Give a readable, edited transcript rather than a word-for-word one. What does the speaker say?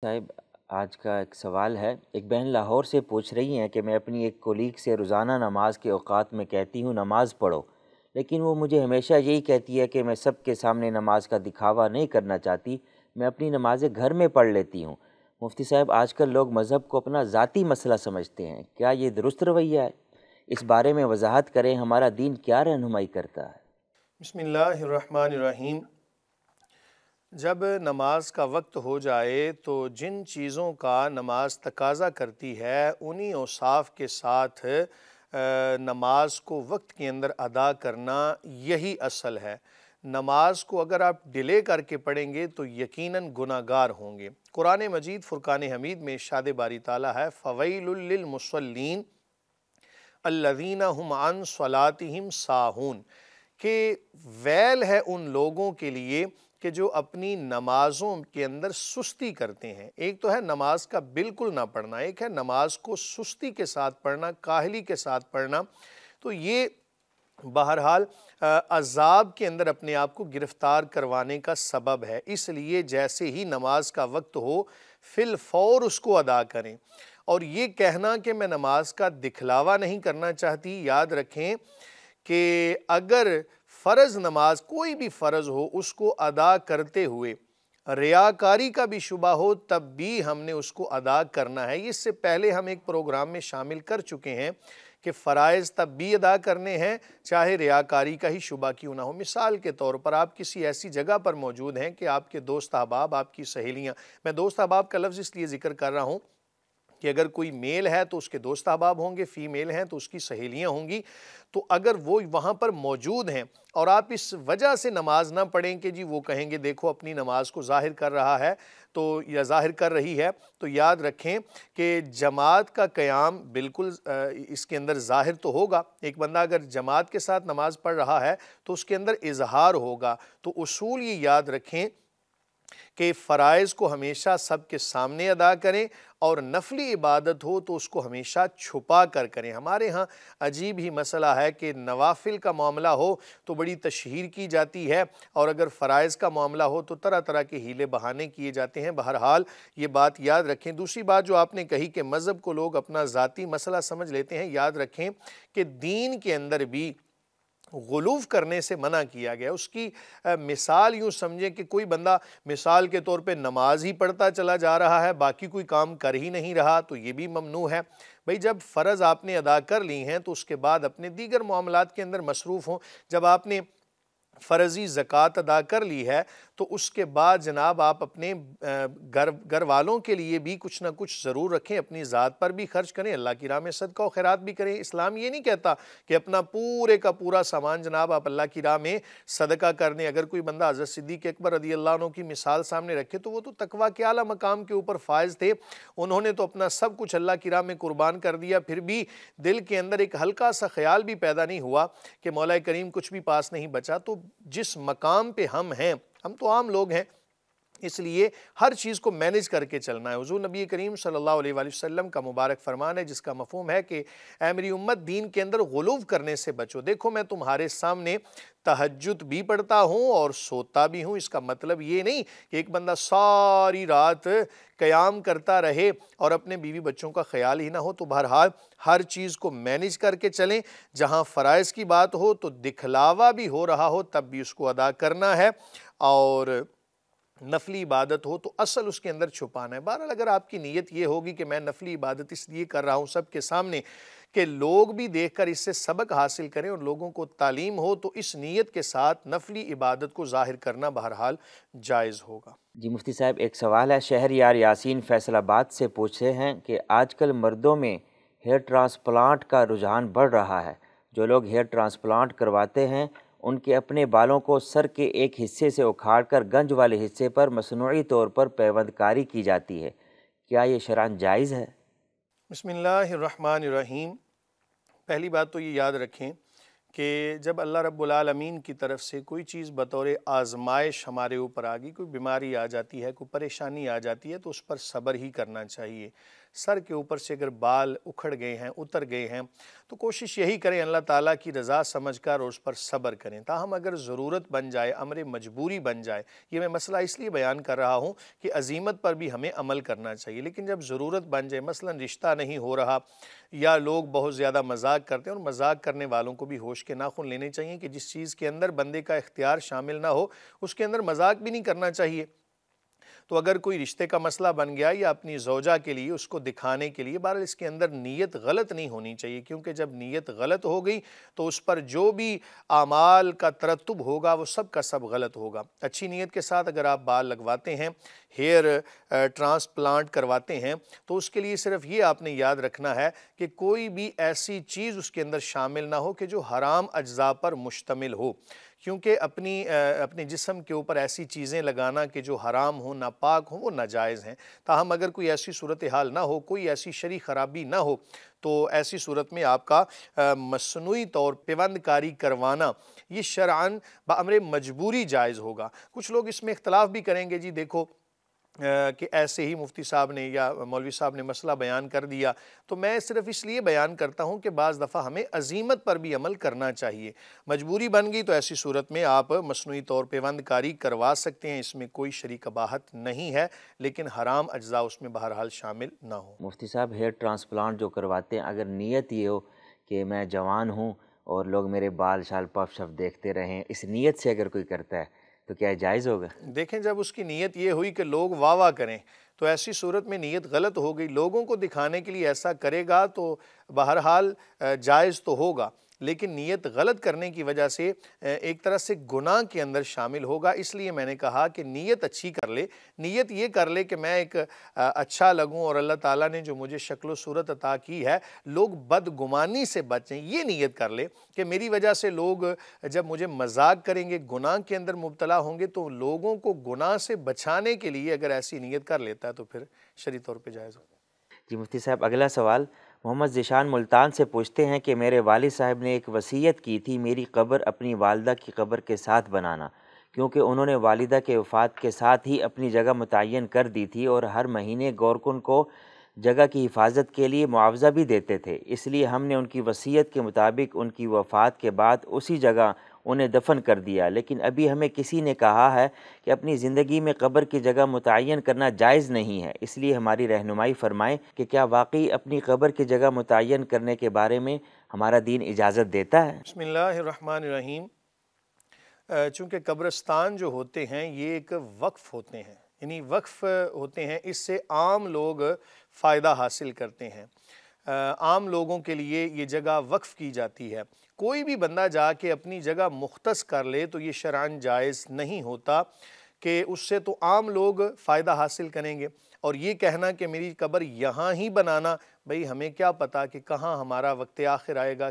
صاحب، آج کا ایک سوال ہے۔ ایک بہن لاہور سے پوچھ رہی ہیں کہ میں اپنی ایک کولیگ سے روزانہ نماز کے اوقات میں کہتی ہوں نماز پڑھو، لیکن وہ مجھے ہمیشہ یہی کہتی ہے کہ میں سب کے سامنے نماز کا دکھاوا نہیں کرنا چاہتی، میں اپنی نمازیں گھر میں پڑھ لیتی ہوں۔ مفتی صاحب، آج کل لوگ مذہب کو اپنا ذاتی مسئلہ سمجھتے ہیں، کیا یہ درست رویہ ہے؟ اس بارے میں وضاحت کریں، ہمارا دین کیا رہنمائی کرتا ہے؟ بسم اللہ الرحمن الرحیم۔ جب نماز کا وقت ہو جائے تو جن چیزوں کا نماز تقاضا کرتی ہے انہی اوصاف کے ساتھ نماز کو وقت کے اندر ادا کرنا یہی اصل ہے۔ نماز کو اگر آپ ڈیلے کر کے پڑھیں گے تو یقیناً گناہ گار ہوں گے۔ قرآن مجید فرقان حمید میں ارشاد باری تعالیٰ ہے فَوَيْلٌ لِّلْمُصَلِّينَ الَّذِينَ هُمْ عَنْ صَلَاتِهِمْ سَاهُونَ، کہ ویل ہے ان لوگوں کے لیے کہ جو اپنی نمازوں کے اندر سستی کرتے ہیں۔ ایک تو ہے نماز کا بالکل نہ پڑھنا، ایک ہے نماز کو سستی کے ساتھ پڑھنا، کاہلی کے ساتھ پڑھنا۔ تو یہ بہرحال عذاب کے اندر اپنے آپ کو گرفتار کروانے کا سبب ہے۔ اس لیے جیسے ہی نماز کا وقت ہو فی الفور اس کو ادا کریں۔ اور یہ کہنا کہ میں نماز کا دکھلاوا نہیں کرنا چاہتی، یاد رکھیں کہ اگر فرض نماز کوئی بھی فرض ہو اس کو ادا کرتے ہوئے ریاکاری کا بھی شبہ ہو تب بھی ہم نے اس کو ادا کرنا ہے۔ اس سے پہلے ہم ایک پروگرام میں شامل کر چکے ہیں کہ فرائض تب بھی ادا کرنے ہیں چاہے ریاکاری کا ہی شبہ کیوں نہ ہو۔ مثال کے طور پر آپ کسی ایسی جگہ پر موجود ہیں کہ آپ کے دوست احباب، آپ کی سہیلیاں، میں دوست احباب کا لفظ اس لیے ذکر کر رہا ہوں کہ اگر کوئی میل ہے تو اس کے دوست احباب ہوں گے، فیمیل ہیں تو اس کی سہیلیاں ہوں گی۔ تو اگر وہ وہاں پر موجود ہیں اور آپ اس وجہ سے نماز نہ پڑھیں کہ جی وہ کہیں گے دیکھو اپنی نماز کو ظاہر کر رہا ہے تو یا ظاہر کر رہی ہے، تو یاد رکھیں کہ جماعت کا قیام بالکل اس کے اندر ظاہر تو ہوگا۔ ایک بندہ اگر جماعت کے ساتھ نماز پڑھ رہا ہے تو اس کے اندر اظہار ہوگا۔ تو اصول یہ یاد رکھیں کہ فرائض کو ہمیشہ سب کے سامنے ادا کریں اور نفلی عبادت ہو تو اس کو ہمیشہ چھپا کر کریں۔ ہمارے ہاں عجیب ہی مسئلہ ہے کہ نوافل کا معاملہ ہو تو بڑی تشہیر کی جاتی ہے اور اگر فرائض کا معاملہ ہو تو طرح طرح کے ہیلے بہانے کیے جاتے ہیں۔ بہرحال یہ بات یاد رکھیں۔ دوسری بات جو آپ نے کہی کہ مذہب کو لوگ اپنا ذاتی مسئلہ سمجھ لیتے ہیں، یاد رکھیں کہ دین کے اندر بھی غلوف کرنے سے منع کیا گیا۔ اس کی مثال یوں سمجھیں کہ کوئی بندہ مثال کے طور پہ نماز ہی پڑھتا چلا جا رہا ہے، باقی کوئی کام کر ہی نہیں رہا، تو یہ بھی ممنوع ہے۔ بھئی جب فرض آپ نے ادا کر لی ہیں تو اس کے بعد اپنے دیگر معاملات کے اندر مصروف ہوں۔ جب آپ نے فرضی زکوٰۃ ادا کر لی ہے تو اس کے بعد جناب آپ اپنے گھر والوں کے لیے بھی کچھ نہ کچھ ضرور رکھیں، اپنی ذات پر بھی خرچ کریں، اللہ کی راہ میں صدقہ و خیرات بھی کریں۔ اسلام یہ نہیں کہتا کہ اپنا پورے کا پورا سامان جناب آپ اللہ کی راہ میں صدقہ کر دیں۔ اگر کوئی بندہ حضرت صدیق اکبر رضی اللہ عنہ کی مثال سامنے رکھے تو وہ تو تقویٰ کے اعلیٰ مقام کے اوپر فائز تھے، انہوں نے تو اپنا سب کچھ اللہ کی راہ میں قربان کر دیا، پھر بھی دل کے اندر ایک ہلکا سا خیال بھی پیدا نہیں ہوا کہ مولا کریم کچھ بھی پاس نہیں بچا۔ تو جس مقام پہ ہم ہیں، ہم تو عام لوگ ہیں، اس لیے ہر چیز کو مینج کر کے چلنا ہے۔ حضور نبی کریم صلی اللہ علیہ وآلہ وسلم کا مبارک فرمان ہے جس کا مفہوم ہے کہ اے میری امت دین کے اندر غلو کرنے سے بچو۔ دیکھو میں تمہارے سامنے تہجد بھی پڑھتا ہوں اور سوتا بھی ہوں۔ اس کا مطلب یہ نہیں کہ ایک بندہ ساری رات قیام کرتا رہے اور اپنے بیوی بچوں کا خیال ہی نہ ہو۔ تو بہرحال ہر چیز کو مینج کر کے چلیں، جہاں فرائض کی بات ہو تو دکھلاوا بھی ہو رہا ہو تب بھی اس کو ادا کرنا ہے، اور نفلی عبادت ہو تو اصل اس کے اندر چھپانا ہے۔ بہرحال اگر آپ کی نیت یہ ہوگی کہ میں نفلی عبادت اس لیے کر رہا ہوں سب کے سامنے کہ لوگ بھی دیکھ کر اس سے سبق حاصل کریں اور لوگوں کو تعلیم ہو، تو اس نیت کے ساتھ نفلی عبادت کو ظاہر کرنا بہرحال جائز ہوگا۔ جی مفتی صاحب، ایک سوال ہے، شہریار یاسین فیصل آباد سے پوچھتے ہیں کہ آج کل مردوں میں ہیئر ٹرانسپلانٹ کا رجحان بڑھ رہا ہے۔ جو لوگ ہیئر ٹرانسپلانٹ کرواتے ہیں ان کے اپنے بالوں کو سر کے ایک حصے سے اکھاڑ کر گنج والے حصے پر مصنوعی طور پر پیوند کاری کی جاتی ہے، کیا یہ شرعاً جائز ہے؟ بسم اللہ الرحمن الرحیم۔ پہلی بات تو یہ یاد رکھیں کہ جب اللہ رب العالمین کی طرف سے کوئی چیز بطور آزمائش ہمارے اوپر آ گئی، کوئی بیماری آ جاتی ہے، کوئی پریشانی آ جاتی ہے، تو اس پر صبر ہی کرنا چاہیے۔ سر کے اوپر سے اگر بال اکھڑ گئے ہیں، اتر گئے ہیں، تو کوشش یہی کریں اللہ تعالیٰ کی رضا سمجھ کر اور اس پر صبر کریں۔ تاہم اگر ضرورت بن جائے، امر مجبوری بن جائے، یہ میں مسئلہ اس لیے بیان کر رہا ہوں کہ عزیمت پر بھی ہمیں عمل کرنا چاہیے، لیکن جب ضرورت بن جائے، مثلا رشتہ نہیں ہو رہا یا لوگ بہت زیادہ مذاق کرتے ہیں، اور مذاق کرنے والوں کو بھی ہوش کے ناخن لینے چاہیے کہ جس چیز کے اندر بندے کا اختیار شامل نہ ہو اس کے اندر مذاق بھی نہیں کرنا چاہیے۔ تو اگر کوئی رشتے کا مسئلہ بن گیا یا اپنی زوجہ کے لیے اس کو دکھانے کے لیے، بہرحال اس کے اندر نیت غلط نہیں ہونی چاہیے، کیونکہ جب نیت غلط ہو گئی تو اس پر جو بھی اعمال کا ترتب ہوگا وہ سب کا سب غلط ہوگا۔ اچھی نیت کے ساتھ اگر آپ بال لگواتے ہیں، ہیئر ٹرانسپلانٹ کرواتے ہیں، تو اس کے لیے صرف یہ آپ نے یاد رکھنا ہے کہ کوئی بھی ایسی چیز اس کے اندر شامل نہ ہو کہ جو حرام اجزاء پر مشتمل ہو، کیونکہ اپنے جسم کے اوپر ایسی چیزیں لگانا کہ جو حرام ہوں، ناپاک ہوں، وہ ناجائز ہیں۔ تاہم اگر کوئی ایسی صورتحال نہ ہو، کوئی ایسی شرعی خرابی نہ ہو، تو ایسی صورت میں آپ کا مصنوعی طور پیوند کاری کروانا یہ شرعاً بامر مجبوری جائز ہوگا۔ کچھ لوگ اس میں اختلاف بھی کریں گے، جی دیکھو کہ ایسے ہی مفتی صاحب نے یا مولوی صاحب نے مسئلہ بیان کر دیا، تو میں صرف اس لیے بیان کرتا ہوں کہ بعض دفعہ ہمیں عزیمت پر بھی عمل کرنا چاہیے۔ مجبوری بن گئی تو ایسی صورت میں آپ مصنوعی طور پیوند کاری کروا سکتے ہیں، اس میں کوئی شرعی قباحت نہیں ہے، لیکن حرام اجزاء اس میں بہرحال شامل نہ ہوں۔ مفتی صاحب، ہیئر ٹرانسپلانٹ جو کرواتے ہیں، اگر نیت یہ ہو کہ میں جوان ہوں اور لوگ میرے بال شال پف شف دیکھتے رہیں، اس نیت سے اگر کوئی کرتا ہے تو کیا جائز ہوگا؟ دیکھیں، جب اس کی نیت یہ ہوئی کہ لوگ واہ واہ کریں تو ایسی صورت میں نیت غلط ہو گئی۔ لوگوں کو دکھانے کے لیے ایسا کرے گا تو بہرحال جائز تو ہوگا، لیکن نیت غلط کرنے کی وجہ سے ایک طرح سے گناہ کے اندر شامل ہوگا۔ اس لیے میں نے کہا کہ نیت اچھی کر لے، نیت یہ کر لے کہ میں ایک اچھا لگوں اور اللہ تعالیٰ نے جو مجھے شکل و صورت عطا کی ہے لوگ بدگمانی سے بچیں، یہ نیت کر لے کہ میری وجہ سے لوگ جب مجھے مذاق کریں گے، گناہ کے اندر مبتلا ہوں گے، تو لوگوں کو گناہ سے بچانے کے لیے اگر ایسی نیت کر لیتا ہے تو پھر شرعی طور پہ جائز ہوگا۔ جی مفتی صاحب، اگلا سوال محمد ذیشان ملتان سے پوچھتے ہیں کہ میرے والد صاحب نے ایک وصیت کی تھی میری قبر اپنی والدہ کی قبر کے ساتھ بنانا، کیونکہ انہوں نے والدہ کے وفات کے ساتھ ہی اپنی جگہ متعین کر دی تھی اور ہر مہینے گورکن کو جگہ کی حفاظت کے لیے معاوضہ بھی دیتے تھے، اس لیے ہم نے ان کی وصیت کے مطابق ان کی وفات کے بعد اسی جگہ انہیں دفن کر دیا، لیکن ابھی ہمیں کسی نے کہا ہے کہ اپنی زندگی میں قبر کی جگہ متعین کرنا جائز نہیں ہے، اس لیے ہماری رہنمائی فرمائیں کہ کیا واقعی اپنی قبر کی جگہ متعین کرنے کے بارے میں ہمارا دین اجازت دیتا ہے؟ بسم اللہ الرحمن الرحیم۔ چونکہ قبرستان جو ہوتے ہیں یہ ایک وقف ہوتے ہیں، یعنی وقف ہوتے ہیں، اس سے عام لوگ فائدہ حاصل کرتے ہیں، عام لوگوں کے لیے یہ جگہ وقف کی جاتی ہے۔ کوئی بھی بندہ جا کے اپنی جگہ مختص کر لے تو یہ شرعاً جائز نہیں ہوتا، کہ اس سے تو عام لوگ فائدہ حاصل کریں گے، اور یہ کہنا کہ میری قبر یہاں ہی بنانا، بھئی ہمیں کیا پتا کہ کہاں ہمارا وقت آخر آئے گا،